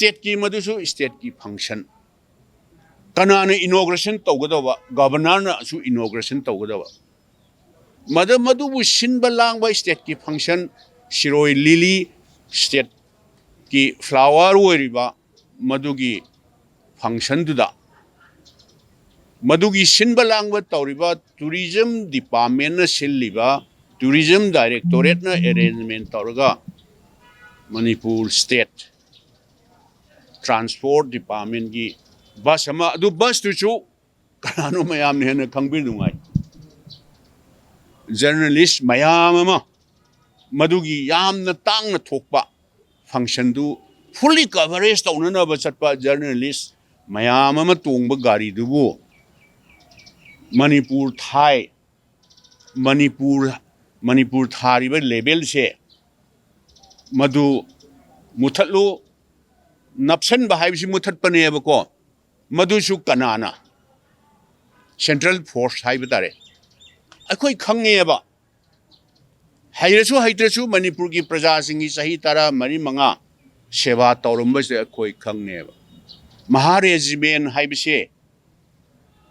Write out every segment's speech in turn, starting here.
state की मधुसु state की फंक्शन कनाने इनॉग्रेशन तौगदवा गवर्नर ना सु इनॉग्रेशन तौगदवा मधुबु सिनबा लांगबा स्टेट की फंक्शन शिरोई लिली स्टेट की फ्लावर ओरिबा मधुगी फंक्शन दुदा मधुगी सिनबा लांगबा तौरिबा टूरिज्म डिपार्टमेंट ना सिल्लिबा टूरिज्म डायरेक्टोरेट ना अरेंजमेंट तौरगा मणिपुर स्टेट ट्रांसपोर्ट डिपार्टमेंट की बस अमा अदु बस तुचु कनानो मयाम ने हेन खंगबि नुंगाई जर्नलिस्ट मयाम अमा मधुगी यामना तांगना थोकपा फंक्शन दु फुल्ली कवरेज तौननबा चटपा जर्नलिस्ट मयाम अमा तोंगबा गाड़ी दुबु मणिपुर थाई मणिपुर थारिबा लेवल से मधु मुथलु नपसन बाहाइबसी मुथतपनेबको मधुसु कनाना सेंट्रल फोर्स हाइब तारे अखोई खंगेबा हैरसु हैत्रसु मणिपुर की प्रजा सिंगी सही तरह मरी मंगा सेवा तौरम्बसे अखोई खंगेबा महारेजिमेंट हाइबसे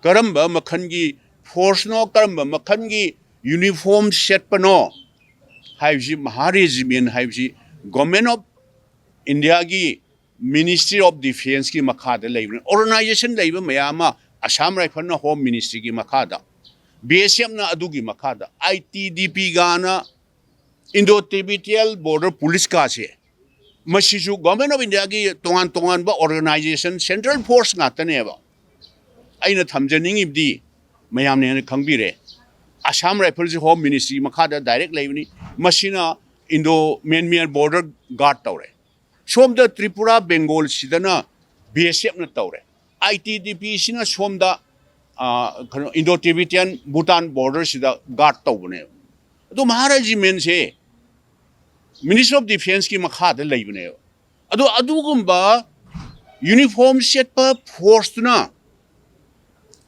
करम्ब मखन की फोर्स नो करम्ब मखन की यूनिफॉर्म सेटपनो हाइबसी महारेजिमेंट हाइबसी गवर्नमेंट ऑफ इंडिया की मिनिस्ट्री ऑफ डिफेंस की मखाद लेबन ऑर्गेनाइजेशन लेब मयामा असम राइफल ना होम मिनिस्ट्री की मखादा बीएसएफ ना अदुगी मखादा आईटीडीपी गाना इंडो तिब्बतियन बॉर्डर पुलिस का से मसीजु गवर्नमेंट ऑफ इंडिया की तोंगान तोंगान बा ऑर्गेनाइजेशन सेंट्रल फोर्स नातनेबा अइना थमजनिंगिबदी मयाम ने खंगबिरे असम राइफल से होम मिनिस्ट्री मखादा डायरेक्ट लेबनी मसीना इंडो म्यांमार बॉर्डर गार्ड तौरे सोम त्रिपुरा बेंगोल सिदना बीएसएफ न तौरे आईटीडीपी सिना सोम इंडो तिब्बतियन भूटान बॉर्डर सिदा गार्ड तौबने अदो महारेजिमेंट से मिनिस्ट्री ऑफ डिफेंस की मखाद लेबने अदो अदुगुंबा यूनिफॉर्म सेट पर फोर्स ना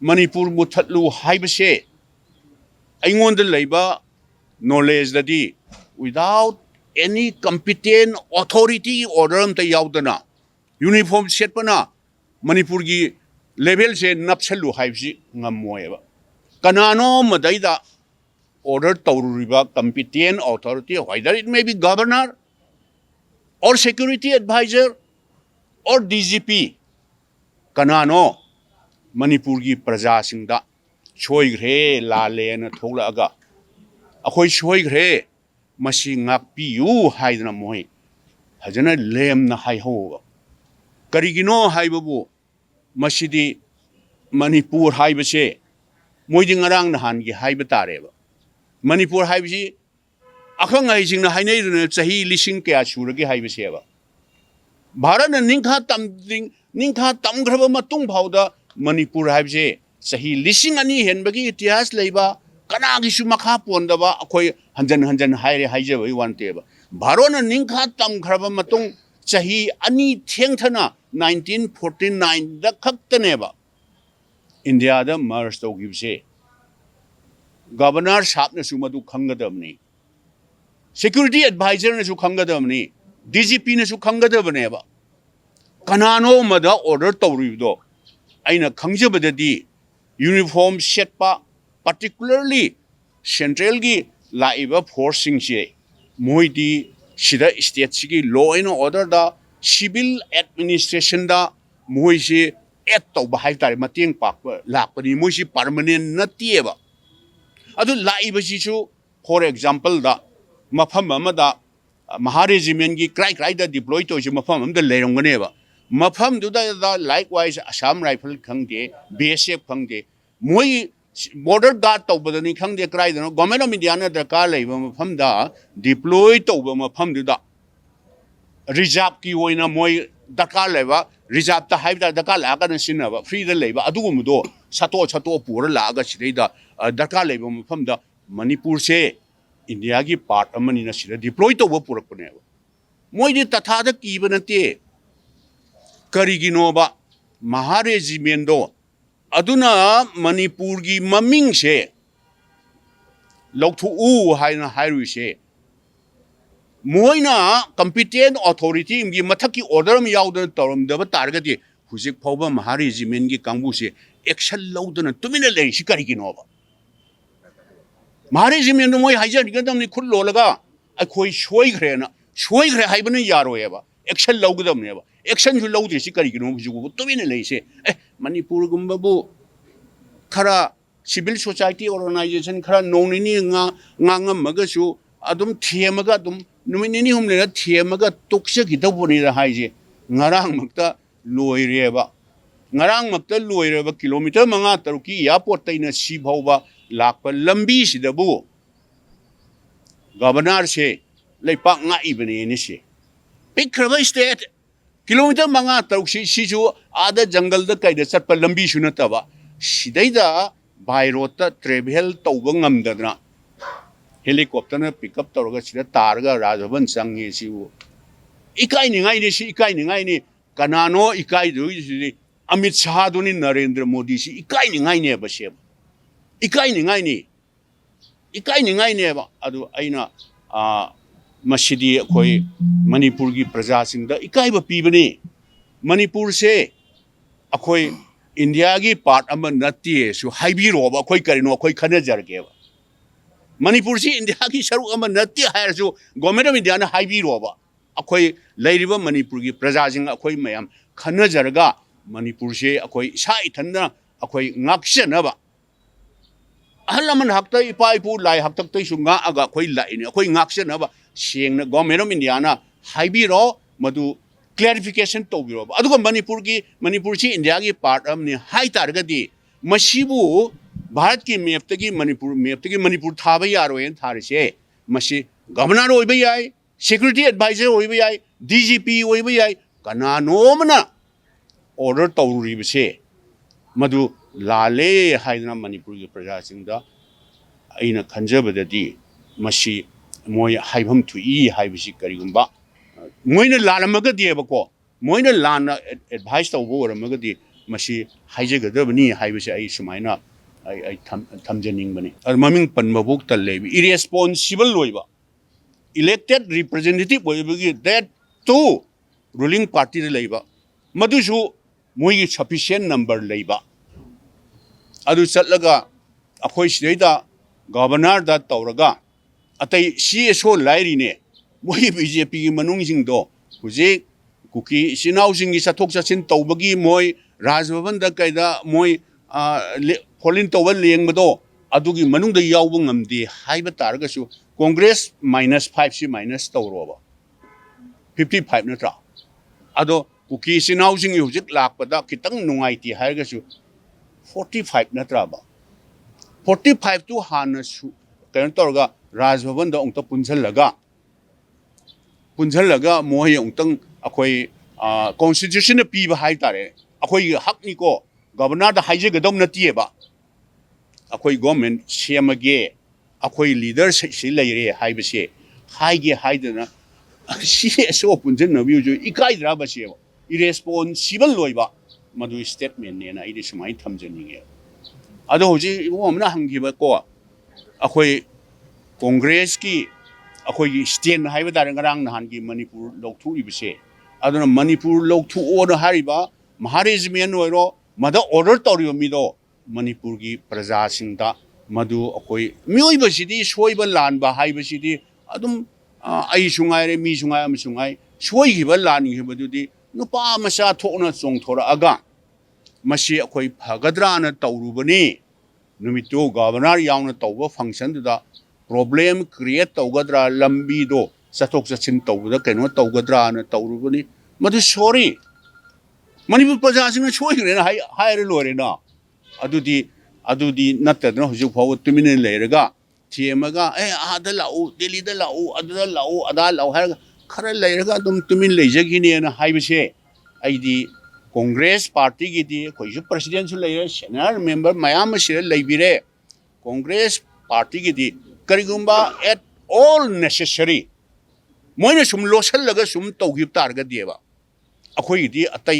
मणिपुर मुथलु हाइबसे अइंगोंद लेबा नॉलेज ददी without any competent authority order amta yaudana uniform setpana manipur gi level se napsalu haibsi ngamoyeba kanano madaida order tawriba competent authority whether it may be governor or security advisor or DGP kanano manipur gi praja singda choigre lale na tholaga akhoi choigre मसी ngakpiyu haidna moi hajana lemna haiho karigino haibabu masidi manipur haibase moidi ngarang nahan gi haiba tareba manipur haibasi akhang ai jingna hainai runa chahi lising kya suragi haibase ba bharat na ningkha tamgraba matung phauda manipur haibase chahi lising ani henbagi itihas leiba कनागी सुमखा पोंदबा अखोई हंजन हंजन हायरे हाइजबई वानतेबा भारत निंखा तमखरबा मतुंग चाही अनि थेंगथना 1949 द खक्तनेबा India द merge तौगिबसे governor साहब ने सुमदु खंगदबनी सिक्योरिटी एडवाइजर ने सु खंगदबनी डीजीपी ने सु खंगदबनेबा कनानो मदा ऑर्डर तौरिबदो आइना खंगजबददी यूनिफॉर्म सेटपा particularly central की लाइव फोर्सिंग से मोइदी सिदा स्टेट की लॉ एंड ऑर्डर दा सिविल एडमिनिस्ट्रेशन दा मोइ से एक्ट तौबा हाइ तारे मतेंग पाक लापनी मोइ से परमानेंट नतिएबा अदु लाइव सिसु फॉर एग्जांपल दा मफम अमदा महारेजिमेंट की क्राई क्राई दा डिप्लॉय तो मफम अमदा लेरंगनेबा मफम दुदा दा लाइकवाइज असम राइफल खंगे बीएसएफ खंगे मोइ border guard tawbadani khangde krai dano government of india na darkar leiba mafam da deploy tawba mafam da reserve ki oina moi darkar leiba reserve ta haibda darkar la ga sinna ba free da leiba adugum do sato pura la ga sidai da darkar leiba mafam da manipur se india gi part amani na sida deploy tawba purakpane moi di tatha da ki banate karigino ba महारेजिमेंट दो अदुना मणिपुर की ममिंग से लौथु हाइना हाइरुसे Moina competent authority की मथक की order में याउदन तौरमदब तारगदि हुजिक फाउबा महारी Zeeman की कांगबुसे action लौदन तुमिने लेरिसि करिगिनोबा महारी Zeeman मोइ हाइजरगदमनि खुद लोलगा अखोई सोइग्रे हाइबने यारोएबा एक्शन लौगदमनेबा एक्शन जु लौद्रिसि करिगिनो हुजिगु तुमिने लेइसे ए मणिपुर गुम्बबु खरा सिविल सोसाइटी ऑर्गेनाइजेशन खरा नौनिनी ngangamagasu adum thiemaga adum numinini humlena thiemaga tukse gidabuni da haije ngarang makta loireba ngarang makta loireba kilometer manga taruki airport taina si bhauba lakpa lambi sidabu governor se leipak nga ibene ni se pikraba state kilometer manga taruki si ju ada jungle da kaida satpa lambi sunataba sidaida by road travel tauba ngamdadna helicopter na pick up tawraga sida targa Rajabhan sangi siu ikai ni ngai ni kanano ikai du si Amit Shah du ni Narendra Modi si ikai ni ngai ne ba adu aina masidi koi Manipur gi praja singda ikai ba pibani Manipur se akoi India की part अमन नत्ती सु हाइबीरो बा कोई करिनो कोई खने जरगे बा मणिपुर से India की सरुक अमन नत्ती हायर सु गवर्नमेंट ऑफ इंडिया ने हाइबीरो बा अखोई लैरिबा मणिपुर की प्रजासिंग अखोई मयाम खने जरगा मणिपुर से अखोई सा इथनना अखोई ngaksenaba ahalaman hakta ipa ipu lai haktak tai su nga aga khoi lai ni khoi ngaksenaba sengna government of India na haibiro madu clarification to biro aduga manipur chi India ki part amni hai targadi masibu bharat ki map tagi manipur thaba yaro en tharise masi governor oiba yai security advisor oiba yai DGP oiba yai kana nomna order tawri bise madu lale haidna manipur ki praja singda aina khanjabadadi masi moi haibam thui haibisi karigumba मोइने लानमगदि बको मोइने लान advice तौबो रमगदि मसी हाइजगदबनी हाइबसे आई सुमाइना आई थमजनिंग बने और ममिंग पनमबुक तल्लेबि इरेस्पोंसिबल लोइबा इलेक्टेड रिप्रेजेंटेटिव ओइबगी दैट टू रूलिंग पार्टी दे लेबा मदुसु मोइगी सफिशिएंट नंबर लेबा अदु चलगा अखोइ सिदैदा गवर्नर दा तौरगा अतै सीएसओ लाइरिने मोई बीजेपी की मनुंगसिंगदो हुजे कुकी सिनाउसिंगी सथोक सचिन तौबगी मोई राजभवन दा कैदा मोई फोलिन तौबल लेंगबदो अदुगी मनुंगदा यावब ngamdi हाइबा तारगसु कांग्रेस -5 सी माइनस तौरोबा 55 नत्रा अदो कुकी सिनाउसिंगी हुजिक लाकपदा कितंग नुंगाइति हाइगसु 45 नत्राबा 45 टू हानसु कैन तौरगा राजभवन दा उंगता पुंझलगा मोय उंतंग अखोई कॉन्स्टिट्यूशन पीबा हाइ तारे अखोई हकनिको गवर्नर दा हाइजेगदम नतिएबा अखोई गवर्नमेंट सेमगे अखोई लीडर से लेरे हाइबसे हाइगे हाइदना सीएसओ पुंझन नबियु इकाइद्रा बसे इरेस्पोंसिबल लोइबा मदु स्टेटमेंट नेना इदि सुमाइ थमजनिगे अदो होजि इबोमना हंगिबा को अखोई कांग्रेस की अखोई स्टेन हाइबा दारे ngarang nahan gi manipur lokthu ibse aduna manipur lokthu ona hariba maharizmen oiro mada order toriyo mido manipur gi praja singda madu अखोई मियोई बसिदी सोइबा लानबा हाइबसिदी अदुम आई सुंगाइ रे मी सुंगाइ am सुंगाइ सोइगिबा लानगिबदुदी नुपा मसा थोना चोंगथोरा अगा मसी अखोई फगद्राना तौरुबनी नुमितो गवर्नर यावना तौबा फंक्शन दुदा प्रॉब्लम क्रिएट तौगद्रा लंबी दो सतोक सचिन तौबदा कैनो तौगद्रा न तौरुबनी मदु सॉरी मणिपुर प्रजासिंग सोइग्रेना हाइरे लोरेना अदुदी नत्तदना हुजु फाव तुमिने लेरगा थेमगा ए आदा लाउ दिल्ली दा लाउ अदा लाउ अदा लाउ हारगा खरा लेरगा तुम तुमिन लेजगिने ना हाइबसे आइदी कांग्रेस पार्टी गिदी कोइजु प्रेसिडेंट सु लेरे सेनेटर मेंबर मयाम से लेबिरे कांग्रेस पार्टी गिदी करिगुम्बा एट ऑल नेसेसरी मोइने सुम लोसल लगा सुम तौगिब तारगा देबा अखोइदी अतै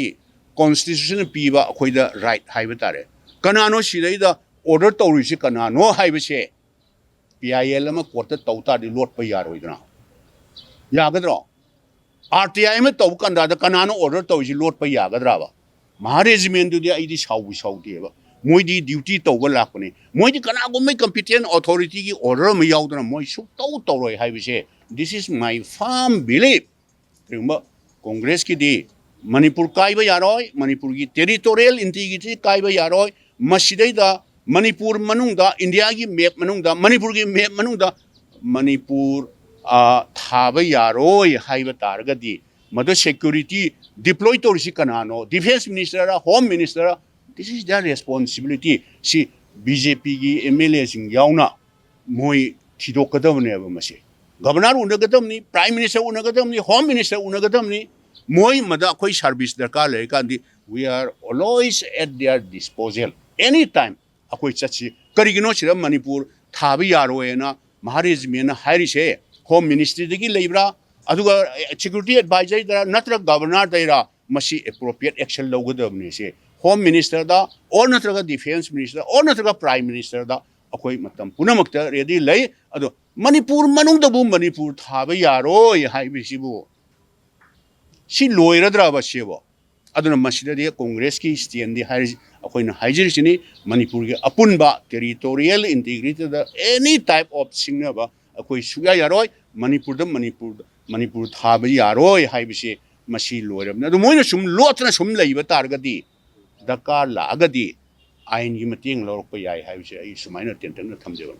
कॉन्स्टिट्यूशन पीबा अखोइदा राइट हाइबा तारे कनानो सिदैदा ऑर्डर तौरिसि कनानो हाइबसे पीआईएल अमा कोर्ट तौतादि लोटपा यारोइदना यागद्रो RTI में तब कंदा कनानो ऑर्डर तौजी लोट पे यागद्राबा महा रेजिमेंट दुदी आइदी साउदेबा मोइदी ड्यूटी तौब लापने मोइदी कनागुम कंपिटेंट अथॉरिटी की ऑर्डर में याउदना मोइ सुतौ तौरोय हाइबसे this is my firm belief रिंबा कांग्रेस की दी मणिपुर कायबा यारोय मणिपुर की टेरिटोरियल इंटीग्रिटी कायबा यारोय मसिदैदा मणिपुर मनुंगदा इंडिया की मैप मनुंगदा मणिपुर की मैप मनुंगदा मणिपुर थाबा यारोय हाइबा तारगदी मदो सिक्योरिटी डिप्लॉय तौरसी कनानो defence minister home minister this is their responsibility C BJP की एमएलए सिंग याउना मोय थिदोकदबनेबा मसे गवर्नर उनगदबनी प्राइम मिनिस्टर उनगदबनी होम मिनिस्टर उनगदबनी मोय मदा अखोई सर्विस दरकार ले कांदी we are always at their disposal any time अखोई चची करिगिनो सिरा मणिपुर थाबा यारोयना महारेजिमेंट हाइरिसे होम मिनिस्ट्री दगी लेब्रा अदुगा सिक्योरिटी एडवाइजर दरा नत्र गवर्नर दैरा मसी एप्रोप्रिएट एक्शन लौगदबने से होम मिनिस्टर दा और नत्रगा डिफेंस मिनिस्टर और नत्रगा प्राइम मिनिस्टर दा अखोई मतम पुनमक्ता रेडी लई अदो मणिपुर मनुंगदबु मणिपुर थाबा यारोय हाइबिसिबु सी लोइरद्राबा सेबो अदुना मसिददि कांग्रेस की स्टैंड दी हाइ अखोइना हाइजिरिसिनी मणिपुर के अपुनबा टेरिटोरियल इंटीग्रिटी दा एनी टाइप ऑफ सिंगनबा अखोइ सुया यारोय मणिपुर थाबा यारोय हाइबिसे मसी लोइरबना अदु मोइना सुम लोतना सुम लइबा तारगदी दरकार लागदी आइन की मतेंग लौरप याय हाइबिसे आई सुमाइना टेंटन थमजेबा